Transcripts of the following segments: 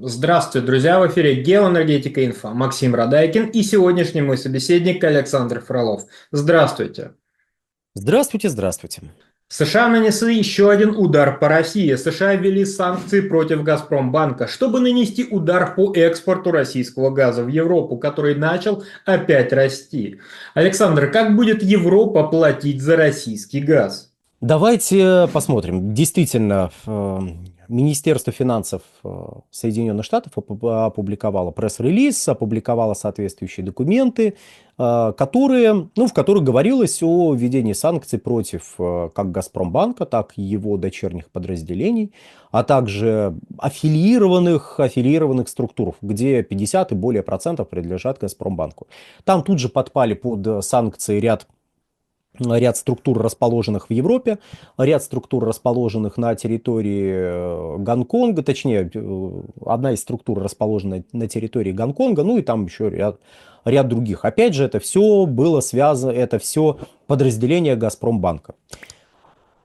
Здравствуйте, друзья! В эфире Геоэнергетика Инфо. Максим Радайкин и сегодняшний мой собеседник Александр Фролов. Здравствуйте! Здравствуйте, здравствуйте. США нанесли еще один удар по России. США ввели санкции против Газпромбанка, чтобы нанести удар по экспорту российского газа в Европу, который начал опять расти. Александр, как будет Европа платить за российский газ? Давайте посмотрим. Действительно, Министерство финансов Соединенных Штатов опубликовало пресс-релиз, опубликовало соответствующие документы, в которых говорилось о введении санкций против как Газпромбанка, так и его дочерних подразделений, а также аффилированных структур, где 50 и более процентов принадлежат Газпромбанку. Там тут же подпали под санкции ряд структур, расположенных в Европе, ряд структур, расположенных на территории Гонконга, точнее, одна из структур расположена на территории Гонконга, ну и там еще ряд других. Опять же, это все было связано, это все подразделение Газпромбанка.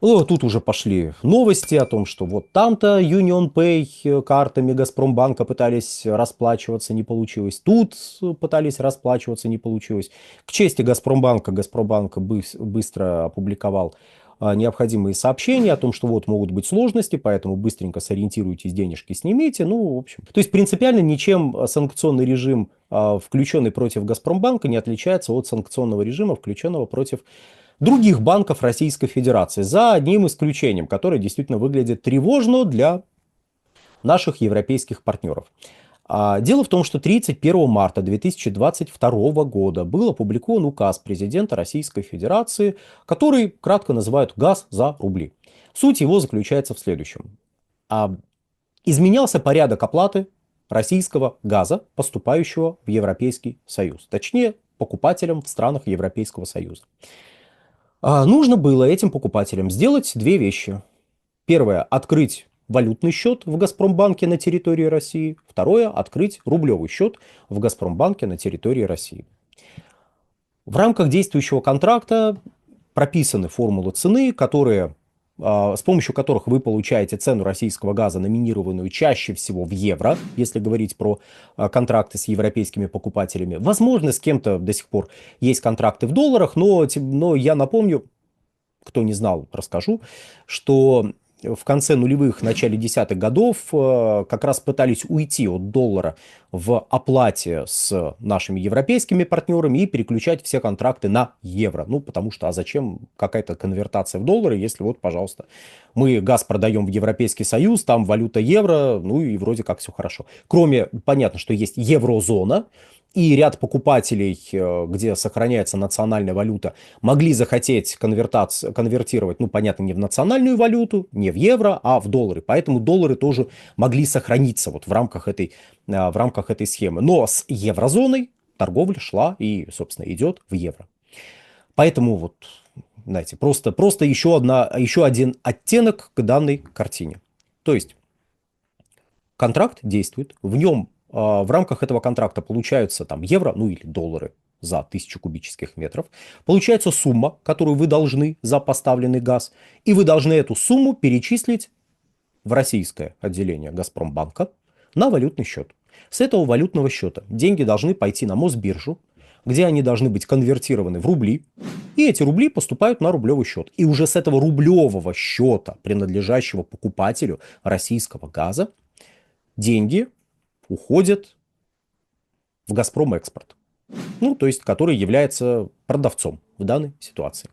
Тут уже пошли новости о том, что вот там-то UnionPay картами Газпромбанка пытались расплачиваться, не получилось. Тут пытались расплачиваться, не получилось. К чести Газпромбанка, быстро опубликовал необходимые сообщения о том, что вот могут быть сложности, поэтому быстренько сориентируйтесь, денежки снимите. Ну, в общем. То есть принципиально ничем санкционный режим, включенный против Газпромбанка, не отличается от санкционного режима, включенного против других банков Российской Федерации, за одним исключением, которое действительно выглядит тревожно для наших европейских партнеров. Дело в том, что 31 марта 2022 года был опубликован указ президента Российской Федерации, который кратко называют «газ за рубли». Суть его заключается в следующем. Изменялся порядок оплаты российского газа, поступающего в Европейский Союз, точнее, покупателям в странах Европейского Союза. Нужно было этим покупателям сделать две вещи. Первое – открыть валютный счет в Газпромбанке на территории России. Второе – открыть рублевый счет в Газпромбанке на территории России. В рамках действующего контракта прописаны формулы цены, с помощью которых вы получаете цену российского газа, номинированную чаще всего в евро, если говорить про контракты с европейскими покупателями. Возможно, с кем-то до сих пор есть контракты в долларах, но я напомню, кто не знал, расскажу, что в конце нулевых, начале десятых годов как раз пытались уйти от доллара в оплате с нашими европейскими партнерами и переключать все контракты на евро. Ну, потому что, а зачем какая-то конвертация в доллары, если вот, пожалуйста, мы газ продаем в Европейский Союз, там валюта евро, ну и вроде как все хорошо. Кроме, понятно, что есть еврозона, и ряд покупателей, где сохраняется национальная валюта, могли захотеть конвертировать, ну, понятно, не в национальную валюту, не в евро, а в доллары. Поэтому доллары тоже могли сохраниться вот в рамках этой схемы. Но с еврозоной торговля шла и, собственно, идет в евро. Поэтому вот, знаете, просто еще один оттенок к данной картине. То есть контракт действует, в нем в рамках этого контракта получаются там евро, ну или доллары за 1000 кубических метров. Получается сумма, которую вы должны за поставленный газ, и вы должны эту сумму перечислить в российское отделение Газпромбанка на валютный счет. С этого валютного счета деньги должны пойти на Мосбиржу, где они должны быть конвертированы в рубли, и эти рубли поступают на рублевый счет. И уже с этого рублевого счета, принадлежащего покупателю российского газа, деньги уходят в «Газпром Экспорт», ну, то есть, который является продавцом в данной ситуации.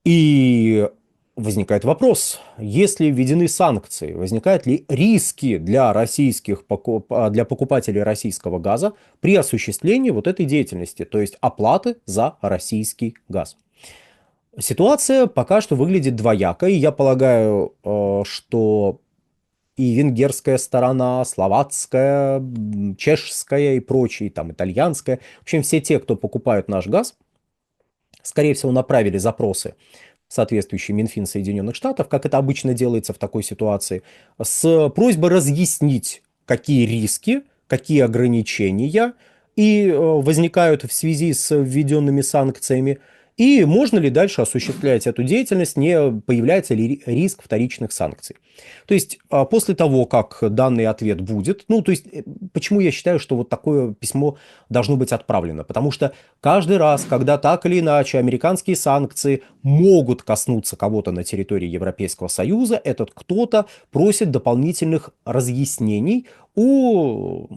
И возникает вопрос, если введены санкции, возникают ли риски для для покупателей российского газа при осуществлении вот этой деятельности, то есть оплаты за российский газ? Ситуация пока что выглядит двояко, и я полагаю, что и венгерская сторона, словацкая, чешская и прочие, там, итальянская. В общем, все те, кто покупают наш газ, скорее всего, направили запросы в соответствующий Минфин Соединенных Штатов, как это обычно делается в такой ситуации, с просьбой разъяснить, какие риски, какие ограничения возникают в связи с введенными санкциями, И можно ли дальше осуществлять эту деятельность, не появляется ли риск вторичных санкций. То есть после того, как данный ответ будет, ну, то есть почему я считаю, что вот такое письмо должно быть отправлено? Потому что каждый раз, когда так или иначе американские санкции могут коснуться кого-то на территории Европейского Союза, этот кто-то просит дополнительных разъяснений у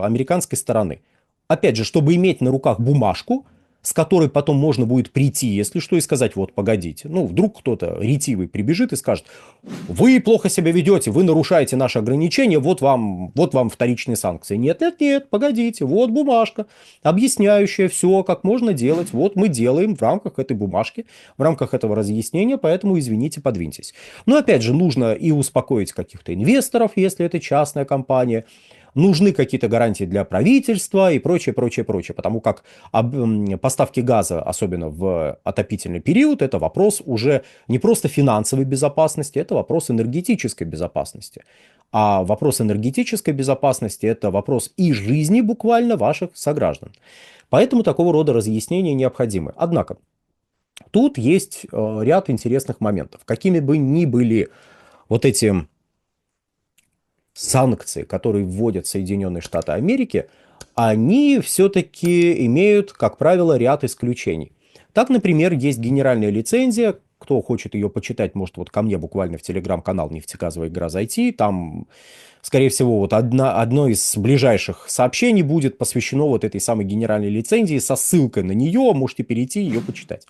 американской стороны. Опять же, чтобы иметь на руках бумажку, с которой потом можно будет прийти, если что, и сказать, вот, погодите. Ну, вдруг кто-то ретивый прибежит и скажет, вы плохо себя ведете, вы нарушаете наши ограничения, вот вам вторичные санкции. Нет, нет, нет, погодите, вот бумажка, объясняющая все, как можно делать. Вот мы делаем в рамках этой бумажки, в рамках этого разъяснения, поэтому, извините, подвиньтесь. Но, опять же, нужно и успокоить каких-то инвесторов, если это частная компания, нужны какие-то гарантии для правительства и прочее, прочее, прочее. Потому как поставки газа, особенно в отопительный период, это вопрос уже не просто финансовой безопасности, это вопрос энергетической безопасности. А вопрос энергетической безопасности – это вопрос и жизни буквально ваших сограждан. Поэтому такого рода разъяснения необходимы. Однако, тут есть ряд интересных моментов. Какими бы ни были вот эти санкции, которые вводят Соединенные Штаты Америки, они все-таки имеют, как правило, ряд исключений. Так, например, есть генеральная лицензия. Кто хочет ее почитать, может вот ко мне буквально в телеграм-канал «Нефтегазовая игра» зайти. Там, скорее всего, вот одно из ближайших сообщений будет посвящено вот этой самой генеральной лицензии со ссылкой на нее. Можете перейти и ее почитать.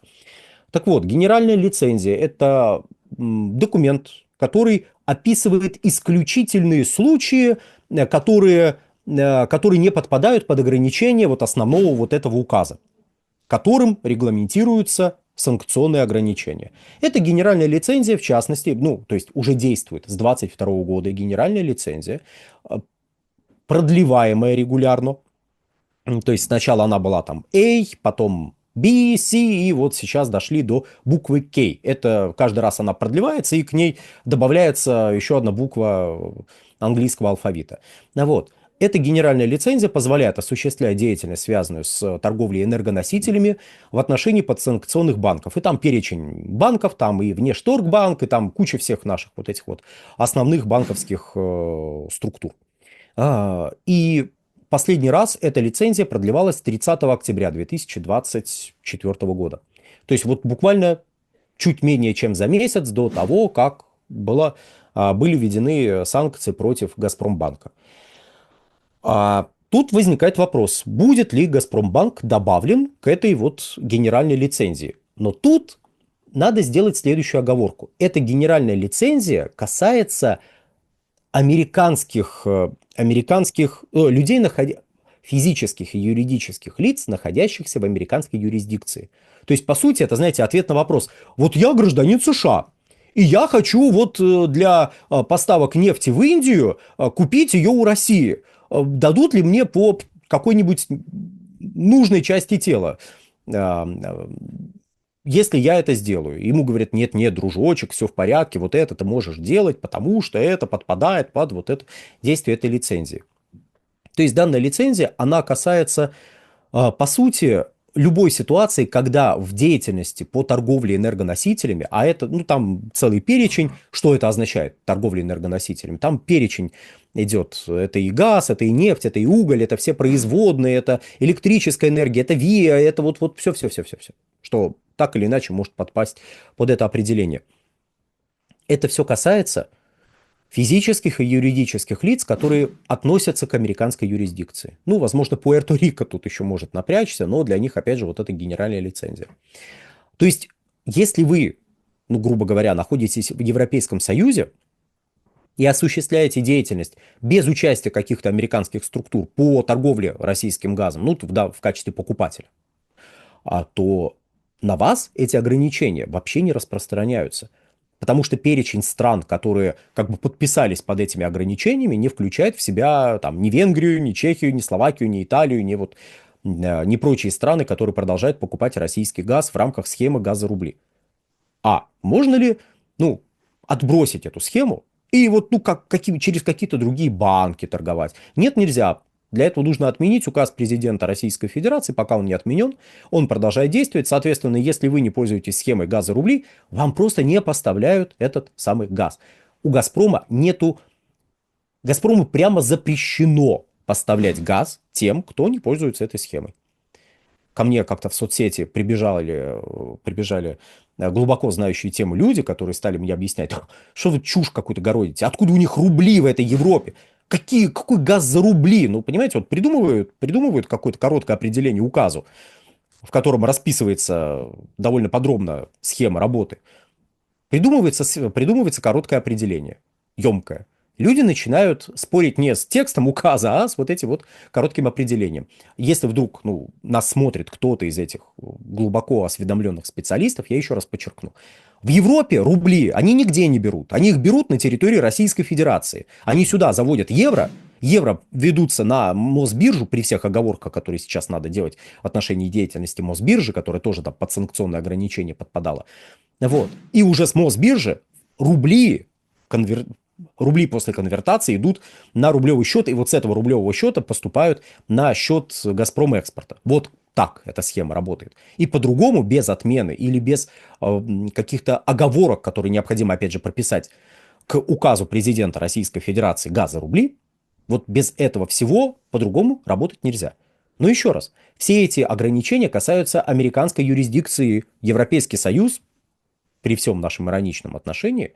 Так вот, генеральная лицензия – это документ, который описывает исключительные случаи, которые не подпадают под ограничения вот основного вот этого указа, которым регламентируются санкционные ограничения. Это генеральная лицензия, в частности, ну, то есть уже действует с 2022 года генеральная лицензия, продлеваемая регулярно. То есть сначала она была там A, потом B, C, и вот сейчас дошли до буквы K. Это каждый раз она продлевается, и к ней добавляется еще одна буква английского алфавита. Вот. Эта генеральная лицензия позволяет осуществлять деятельность, связанную с торговлей энергоносителями в отношении подсанкционных банков. И там перечень банков, там и Внешторгбанк, и там куча всех наших вот этих вот основных банковских структур. И последний раз эта лицензия продлевалась 30 октября 2024 года. То есть вот буквально чуть менее чем за месяц до того, как были введены санкции против Газпромбанка. Тут возникает вопрос, будет ли Газпромбанк добавлен к этой вот генеральной лицензии. Но тут надо сделать следующую оговорку. Эта генеральная лицензия касается американских людей, физических и юридических лиц, находящихся в американской юрисдикции. То есть, по сути, это, знаете, ответ на вопрос. Вот я гражданин США, и я хочу вот для поставок нефти в Индию купить ее у России. Дадут ли мне по какой-нибудь нужной части тела, если я это сделаю? Ему говорят, нет, нет, дружочек, все в порядке, вот это ты можешь делать, потому что это подпадает под вот это действие этой лицензии. То есть данная лицензия, она касается, по сути, любой ситуации, когда в деятельности по торговле энергоносителями, а это, ну, там целый перечень, что это означает, торговля энергоносителями, там перечень идет, это и газ, это и нефть, это и уголь, это все производные, это электрическая энергия, это ВИА, это вот все, что так или иначе может подпасть под это определение. Это все касается физических и юридических лиц, которые относятся к американской юрисдикции. Ну, возможно, Пуэрто-Рико тут еще может напрячься, но для них, опять же, вот это генеральная лицензия. То есть, если вы, ну, грубо говоря, находитесь в Европейском Союзе и осуществляете деятельность без участия каких-то американских структур по торговле российским газом, ну, в качестве покупателя, то на вас эти ограничения вообще не распространяются. Потому что перечень стран, которые как бы подписались под этими ограничениями, не включает в себя там, ни Венгрию, ни Чехию, ни Словакию, ни Италию, ни прочие страны, которые продолжают покупать российский газ в рамках схемы «Газ за рубли». Можно ли, ну, отбросить эту схему и вот, ну, через какие-то другие банки торговать? Нет, нельзя. Для этого нужно отменить указ президента Российской Федерации, пока он не отменен, он продолжает действовать. Соответственно, если вы не пользуетесь схемой газа рубли, вам просто не поставляют этот самый газ. У «Газпрома» нету... «Газпрому» прямо запрещено поставлять газ тем, кто не пользуется этой схемой. Ко мне как-то в соцсети прибежали глубоко знающие тему люди, которые стали мне объяснять, что вы чушь какую-то городите, откуда у них рубли в этой Европе, какой газ за рубли? Ну, понимаете, вот придумывают какое-то короткое определение указу, в котором расписывается довольно подробно схема работы. Придумывается короткое определение, емкое. Люди начинают спорить не с текстом указа, а с вот этим вот коротким определением. Если вдруг нас смотрит кто-то из этих глубоко осведомленных специалистов, я еще раз подчеркну. В Европе рубли они нигде не берут. Они их берут на территории Российской Федерации. Они сюда заводят евро. Евро ведутся на Мосбиржу при всех оговорках, которые сейчас надо делать в отношении деятельности Мосбиржи, которая тоже там под санкционные ограничения подпадала. Вот. И уже с Мосбиржи рубли после конвертации идут на рублевый счет, и вот с этого рублевого счета поступают на счет «Газпром Экспорта». Вот так эта схема работает. И по-другому, без отмены или без каких-то оговорок, которые необходимо, опять же, прописать к указу президента Российской Федерации «Газа рубли», вот без этого всего по-другому работать нельзя. Но еще раз, все эти ограничения касаются американской юрисдикции. Европейский Союз, при всем нашем ироничном отношении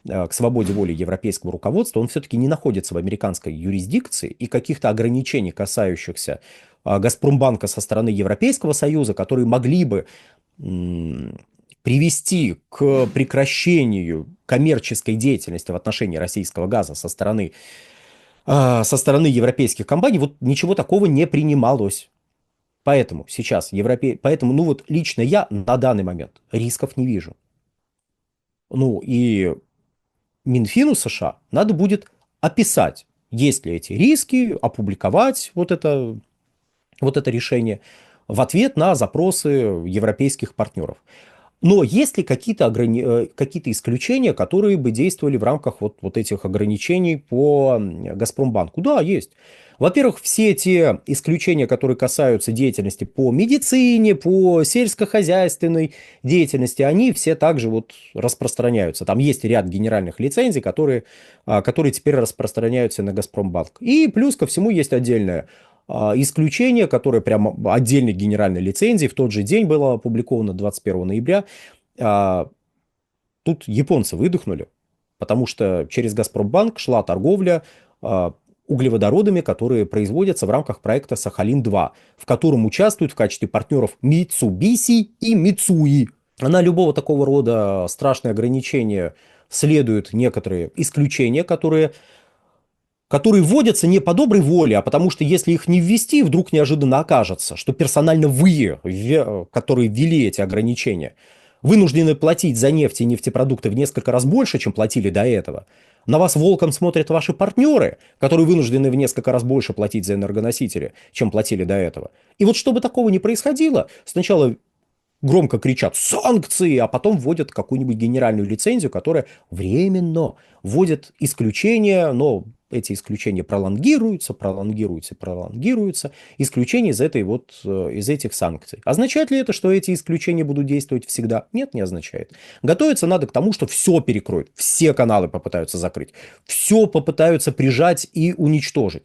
к свободе воли европейского руководства, он все-таки не находится в американской юрисдикции, и каких-то ограничений, касающихся Газпромбанка со стороны Европейского Союза, которые могли бы привести к прекращению коммерческой деятельности в отношении российского газа со стороны европейских компаний, вот ничего такого не принималось. Поэтому сейчас лично я на данный момент рисков не вижу. И Минфину США надо будет описать, есть ли эти риски, опубликовать вот это решение в ответ на запросы европейских партнеров. Но есть ли какие-то исключения, которые бы действовали в рамках вот этих ограничений по Газпромбанку? Да, есть. Во-первых, все те исключения, которые касаются деятельности по медицине, по сельскохозяйственной деятельности, они все также вот распространяются. Там есть ряд генеральных лицензий, которые теперь распространяются на Газпромбанк. И плюс ко всему есть отдельное исключение, которое прямо отдельной генеральной лицензии в тот же день было опубликовано 21 ноября. Тут японцы выдохнули, потому что через Газпромбанк шла торговля углеводородами, которые производятся в рамках проекта «Сахалин-2», в котором участвуют в качестве партнеров Mitsubishi и Mitsui. На любого такого рода страшные ограничения следуют некоторые исключения, которые вводятся не по доброй воле, а потому что если их не ввести, вдруг неожиданно окажется, что персонально вы, которые ввели эти ограничения, вынуждены платить за нефть и нефтепродукты в несколько раз больше, чем платили до этого. На вас волком смотрят ваши партнеры, которые вынуждены в несколько раз больше платить за энергоносители, чем платили до этого. И вот чтобы такого не происходило, сначала громко кричат «санкции», а потом вводят какую-нибудь генеральную лицензию, которая временно вводит исключения, но эти исключения пролонгируются, исключения из этих санкций. Означает ли это, что эти исключения будут действовать всегда? Нет, не означает. Готовиться надо к тому, что все перекроют, все каналы попытаются закрыть, все попытаются прижать и уничтожить.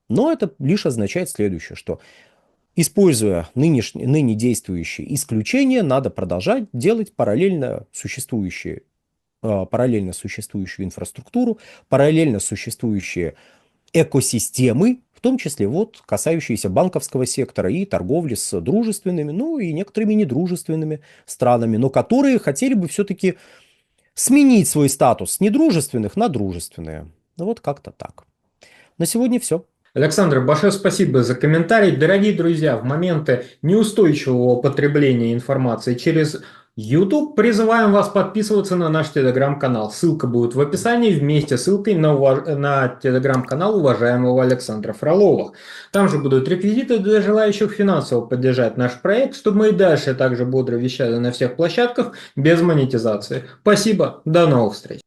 Но это лишь означает следующее, что используя ныне действующие исключения, надо продолжать делать параллельно существующую инфраструктуру, параллельно существующие экосистемы, в том числе касающиеся банковского сектора и торговли с дружественными, и некоторыми недружественными странами, но которые хотели бы все-таки сменить свой статус с недружественных на дружественные. Вот как-то так. На сегодня все. Александр, большое спасибо за комментарий. Дорогие друзья, в моменты неустойчивого потребления информации через YouTube призываем вас подписываться на наш телеграм-канал. Ссылка будет в описании вместе с ссылкой на телеграм-канал уважаемого Александра Фролова. Там же будут реквизиты для желающих финансово поддержать наш проект, чтобы мы и дальше также бодро вещали на всех площадках без монетизации. Спасибо, до новых встреч.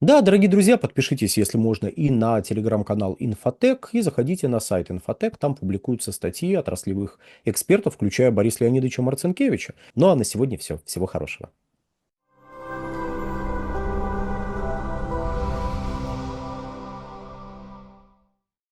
Да, дорогие друзья, подпишитесь, если можно, и на телеграм-канал Инфотек, и заходите на сайт Инфотек, там публикуются статьи отраслевых экспертов, включая Бориса Леонидовича Марцинкевича. Ну а на сегодня все. Всего хорошего.